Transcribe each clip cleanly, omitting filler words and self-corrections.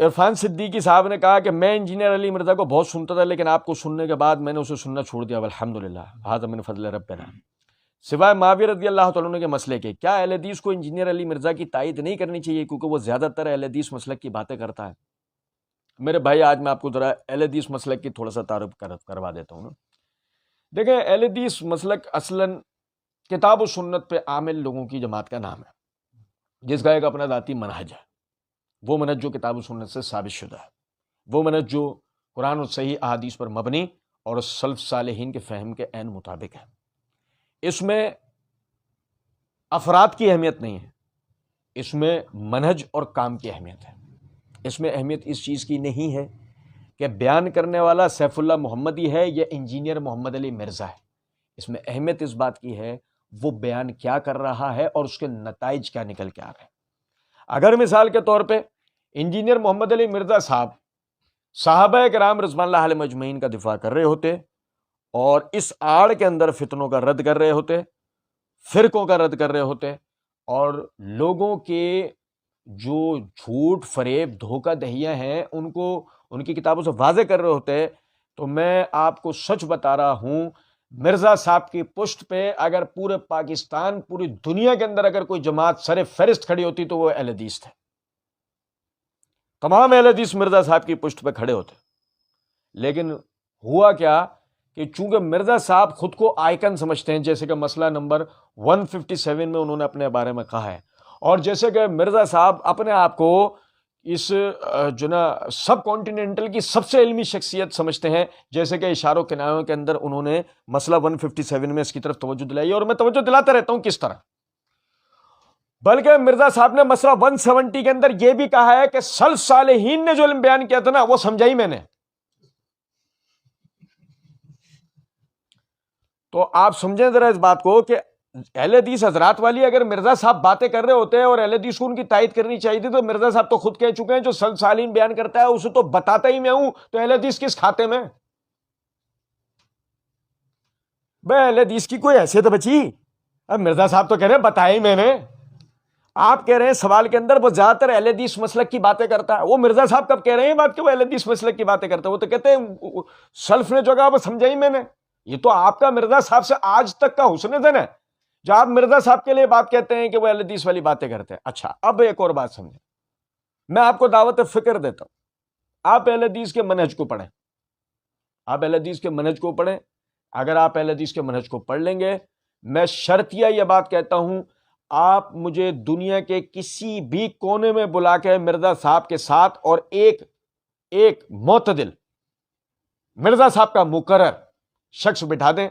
عرفان صدیقی صاحب نے کہا کہ میں انجینئر علی مرزا کو بہت سنتا تھا، لیکن آپ کو سننے کے بعد میں نے اسے سننا چھوڑ دیا، الحمدللہ ھذا من فضل ربنا۔ سوائے معاویہ رضی اللہ تعالیٰ عنہ کے مسئلے کے، کیا اہل حدیث کو انجینئر علی مرزا کی تائید نہیں کرنی چاہیے کیونکہ وہ زیادہ تر اہل حدیث مسلک کی باتیں کرتا ہے؟ میرے بھائی آج میں آپ کو ذرا اہل حدیث مسلک کی تھوڑا سا تعارف کروا دیتا ہوں نا۔ دیکھیں اہل حدیث مسلک اصلاً کتاب و سنت پہ عامل لوگوں کی جماعت کا نام ہے، جس کا ایک اپنا ذاتی منہج ہے، وہ منہج جو کتاب و سنت سے ثابت شدہ ہے، وہ منہج جو قرآن و صحیح احادیث پر مبنی اور سلف صالحین کے فہم کے عین مطابق ہے۔ اس میں افراد کی اہمیت نہیں ہے، اس میں منہج اور کام کی اہمیت ہے۔ اس میں اہمیت اس چیز کی نہیں ہے کہ بیان کرنے والا سیف اللہ محمدی ہے یا انجینئر محمد علی مرزا ہے، اس میں اہمیت اس بات کی ہے وہ بیان کیا کر رہا ہے اور اس کے نتائج کیا نکل کے آ رہے ہیں۔ اگر مثال کے طور پہ انجینئر محمد علی مرزا صاحب صحابہ کرام رضوان اللہ علیہم اجمعین کا دفاع کر رہے ہوتے اور اس آڑ کے اندر فتنوں کا رد کر رہے ہوتے، فرقوں کا رد کر رہے ہوتے، اور لوگوں کے جو جھوٹ فریب دھوکہ دہیاں ہیں ان کو ان کی کتابوں سے واضح کر رہے ہوتے، تو میں آپ کو سچ بتا رہا ہوں مرزا صاحب کی پشت پہ اگر پورے پاکستان پوری دنیا کے اندر اگر کوئی جماعت سر فہرست کھڑی ہوتی تو وہ اہل حدیث تھے، تمام اہل حدیث مرزا صاحب کی پشت پہ کھڑے ہوتے۔ لیکن ہوا کیا کہ چونکہ مرزا صاحب خود کو آئیکن سمجھتے ہیں، جیسے کہ مسئلہ نمبر 157 میں انہوں نے اپنے بارے میں کہا ہے، اور جیسے کہ مرزا صاحب اپنے آپ کو اس جو نا سب کانٹیننٹل کی سب سے علمی شخصیت سمجھتے ہیں، جیسے کہ اشاروں کنایوں کے اندر انہوں نے مسئلہ 157 میں اس کی طرف توجہ دلائی، اور میں توجہ دلاتا رہتا ہوں کس طرح۔ بلکہ مرزا صاحب نے مسئلہ 170 کے اندر یہ بھی کہا ہے کہ سلف صالحین نے جو علم بیان کیا تھا نا وہ سمجھائی میں نے۔ تو آپ سمجھیں ذرا اس بات کو کہ اہل حدیث حضرات والی اگر مرزا صاحب باتیں کر رہے ہوتے ہیں اور اہل حدیث کو ان کی تائید کرنی چاہیے تھی، تو مرزا صاحب تو خود کہہ چکے ہیں جو سلف صالحین بیان کرتا ہے اسے تو بتاتا ہی میں ہوں، تو اہل حدیث کس کھاتے میں؟ بھائی اہل حدیث کی کوئی حیثیت بچی؟ اب مرزا صاحب تو کہہ رہے ہیں بتایا ہی میں نے، آپ کہہ رہے ہیں سوال کے اندر وہ زیادہ تر اہل حدیث مسلک کی باتیں کرتا ہے۔ وہ مرزا صاحب کب کہہ رہے ہیں بات کہ وہ اہل حدیث مسلک کی باتیں کرتا ہے؟ وہ تو کہتے ہیں سلف نے جو کہا وہ سمجھائی میں نے۔ یہ تو آپ کا مرزا صاحب سے آج تک کا حسن زن ہے جو آپ مرزا صاحب کے لیے بات کہتے ہیں کہ وہ اہل حدیث والی باتیں کرتے ہیں۔ اچھا اب ایک اور بات سمجھیں، میں آپ کو دعوت فکر دیتا ہوں، آپ اہل حدیث کے منہج کو پڑھیں، آپ اہل حدیث کے منہج کو پڑھیں۔ اگر آپ اہل حدیث کے منہج کو پڑھ لیں گے، میں شرطیہ یہ بات کہتا ہوں، آپ مجھے دنیا کے کسی بھی کونے میں بلا کے مرزا صاحب کے ساتھ اور ایک معتدل مرزا صاحب کا مقرر شخص بٹھا دیں،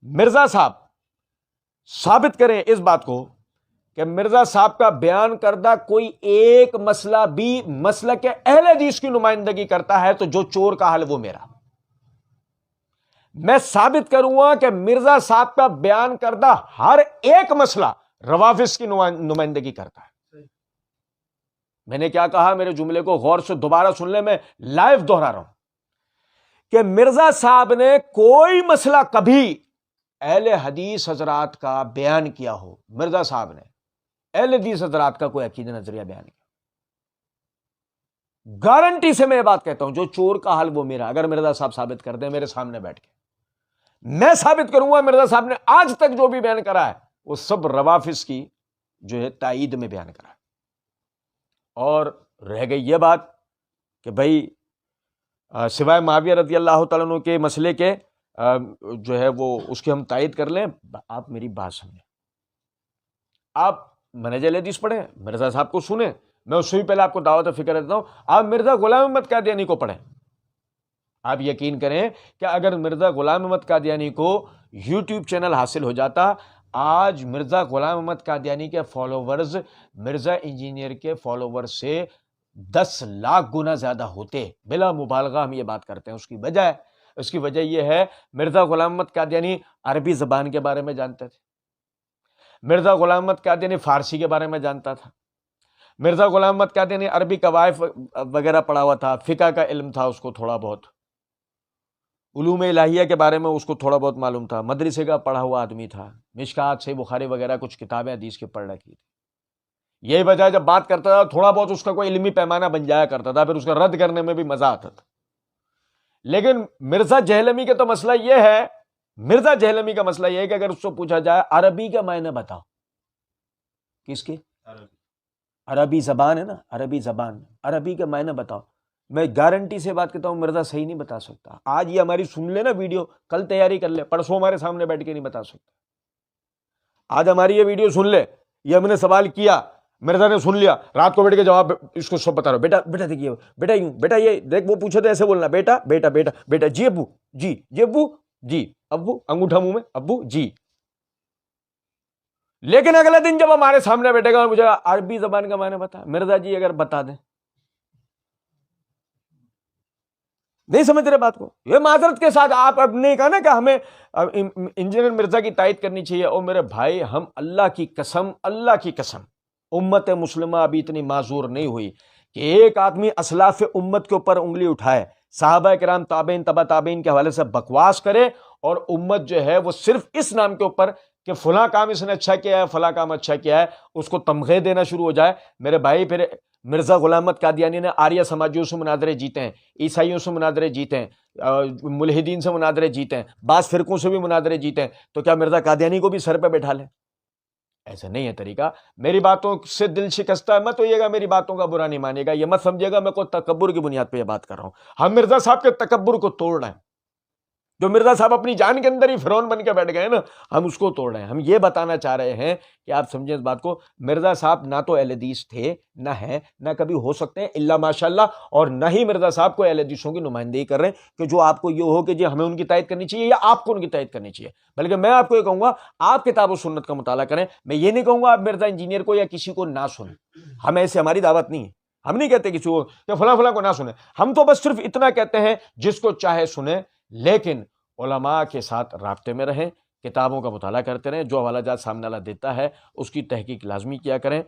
مرزا صاحب ثابت کریں اس بات کو کہ مرزا صاحب کا بیان کردہ کوئی ایک مسئلہ بھی مسلک اہل حدیث کی نمائندگی کرتا ہے تو جو چور کا حل وہ میرا۔ میں ثابت کروں گا کہ مرزا صاحب کا بیان کردہ ہر ایک مسئلہ روافض کی نمائندگی کرتا ہے۔ میں نے کیا کہا؟ میرے جملے کو غور سے دوبارہ سن لیں، میں لائیو دہرا رہا ہوں کہ مرزا صاحب نے کوئی مسئلہ کبھی اہل حدیث حضرات کا بیان کیا ہو، مرزا صاحب نے اہل حدیث حضرات کا کوئی عقیدہ نظریہ بیان کیا، گارنٹی سے میں یہ بات کہتا ہوں جو چور کا حل وہ میرا۔ اگر مرزا صاحب ثابت کر دیں میرے سامنے بیٹھ کے، میں ثابت کروں گا مرزا صاحب نے آج تک جو بھی بیان کرا ہے وہ سب روافض کی جو ہے تائید میں بیان کرا ہے۔ اور رہ گئی یہ بات کہ بھائی سوائے معاویہ رضی اللہ تعالیٰ عنہ کے مسئلے کے جو ہے وہ اس کی ہم تائید کر لیں، آپ میری بات سمجھیں، آپ منہج اہل حدیث پڑھیں، مرزا صاحب کو سنیں، میں اس سے بھی پہلے آپ کو دعوت فکر دیتا ہوں، آپ مرزا غلام احمد قادیانی کو پڑھیں۔ آپ یقین کریں کہ اگر مرزا غلام احمد قادیانی کو یوٹیوب چینل حاصل ہو جاتا، آج مرزا غلام احمد قادیانی کے فالوورز مرزا انجینئر کے فالوور سے 10 لاکھ گنا زیادہ ہوتے، بلا مبالغہ ہم یہ بات کرتے ہیں۔ اس کی وجہ یہ ہے مرزا غلام احمد قادیانی عربی زبان کے بارے میں جانتے تھے، مرزا غلام احمد قادیانی فارسی کے بارے میں جانتا تھا، مرزا غلام احمد قادیانی عربی قوائف وغیرہ پڑھا ہوا تھا، فقہ کا علم تھا اس کو تھوڑا بہت، علوم الہیہ کے بارے میں اس کو تھوڑا بہت معلوم تھا، مدرسے کا پڑھا ہوا آدمی تھا، مشکات سے بخاری وغیرہ کچھ کتابیں حدیث کے پڑھ رکھی تھی۔ یہی وجہ ہے جب بات کرتا تھا تھوڑا بہت اس کا کوئی علمی پیمانہ بن جایا کرتا تھا، پھر اس کا رد کرنے میں بھی مزہ آتا تھا. لیکن مرزا جہلمی کا تو مسئلہ یہ ہے، مرزا جہلمی کا مسئلہ یہ ہے کہ اگر اس کو پوچھا جائے عربی کا معنی بتاؤ، کس کی؟ عربی زبان ہے نا، عربی زبان، عربی کا معنی بتاؤ، میں گارنٹی سے بات کرتا ہوں مرزا صحیح نہیں بتا سکتا. آج یہ ہماری سن لے نا ویڈیو، کل تیاری کر لے، پرسوں ہمارے سامنے بیٹھ کے نہیں بتا سکتا. آج ہماری یہ ویڈیو سن لے، یہ ہم نے سوال کیا، مرزا نے سن لیا، رات کو بیٹھ کے جواب اس کو سب بتا رہا ہوں، بیٹا بیٹا دیکھیے بیٹا یوں، بیٹا یہ دیکھ، وہ پوچھے تو ایسے بولنا، بیٹا بیٹا بیٹا بیٹا، جی ابو، جی جی ابو، جی ابو، انگوٹھا منہ میں، ابو جی. لیکن اگلے دن جب ہمارے سامنے بیٹھے گا اور مجھے عربی زبان کا معنی بتا، مرزا جی اگر بتا دیں، نہیں سمجھ رہے بات کو. یہ معذرت کے ساتھ آپ اب نے کہا نا کہ ہمیں انجینئر مرزا کی تائید کرنی چاہیے. اور میرے بھائی، ہم اللہ کی قسم، اللہ کی قسم، امت مسلمہ ابھی اتنی معذور نہیں ہوئی کہ ایک آدمی اسلاف امت کے اوپر انگلی اٹھائے، صحابہ کرام، تابعین، تبع تابعین کے حوالے سے بکواس کرے، اور امت جو ہے وہ صرف اس نام کے اوپر کہ فلاں کام اس نے اچھا کیا ہے، فلاں کام اچھا کیا ہے، اس کو تمغے دینا شروع ہو جائے. میرے بھائی، پھر مرزا غلام احمد قادیانی نے آریہ سماجیوں سے مناظرے جیتے ہیں، عیسائیوں سے مناظرے جیتے ہیں، ملحدین سے مناظرے جیتے ہیں، بعض فرقوں سے بھی مناظرے جیتے ہیں. تو کیا مرزا قادیانی کو بھی سر پہ بیٹھا لیں؟ ایسا نہیں ہے طریقہ. میری باتوں سے دل شکستہ مت ہوئیے گا، میری باتوں کا برا نہیں مانیے گا، یہ مت سمجھے گا میں کوئی تکبر کی بنیاد پہ یہ بات کر رہا ہوں. ہم مرزا صاحب کے تکبر کو توڑ رہے ہیں. جو مرزا صاحب اپنی جان کے اندر ہی فرعون بن کے بیٹھ گئے نا، ہم اس کو توڑ رہے ہیں. ہم یہ بتانا چاہ رہے ہیں کہ آپ سمجھیں اس بات کو، مرزا صاحب نہ تو اہل حدیث تھے، نہ ہیں، نہ کبھی ہو سکتے ہیں الا ماشاءاللہ، اور نہ ہی مرزا صاحب کو اہل حدیثوں کی نمائندگی کر رہے ہیں کہ جو آپ کو یہ ہو کہ جی ہمیں ان کی تائید کرنی چاہیے یا آپ کو ان کی تائید کرنی چاہیے. بلکہ میں آپ کو یہ کہوں گا، آپ کتاب و سنت کا مطالعہ کریں. میں یہ نہیں کہوں گا آپ مرزا انجینئر کو یا کسی کو نہ سنیں، ہمیں ایسے، ہماری دعوت نہیں ہے. ہم نہیں کہتے کسی کو کہ فلاں فلاں کو نہ سنیں. ہم تو بس صرف اتنا کہتے ہیں جس کو چاہے سنیں، لیکن علماء کے ساتھ رابطے میں رہیں، کتابوں کا مطالعہ کرتے رہیں، جو حوالہ جات سامنے والا دیتا ہے اس کی تحقیق لازمی کیا کریں.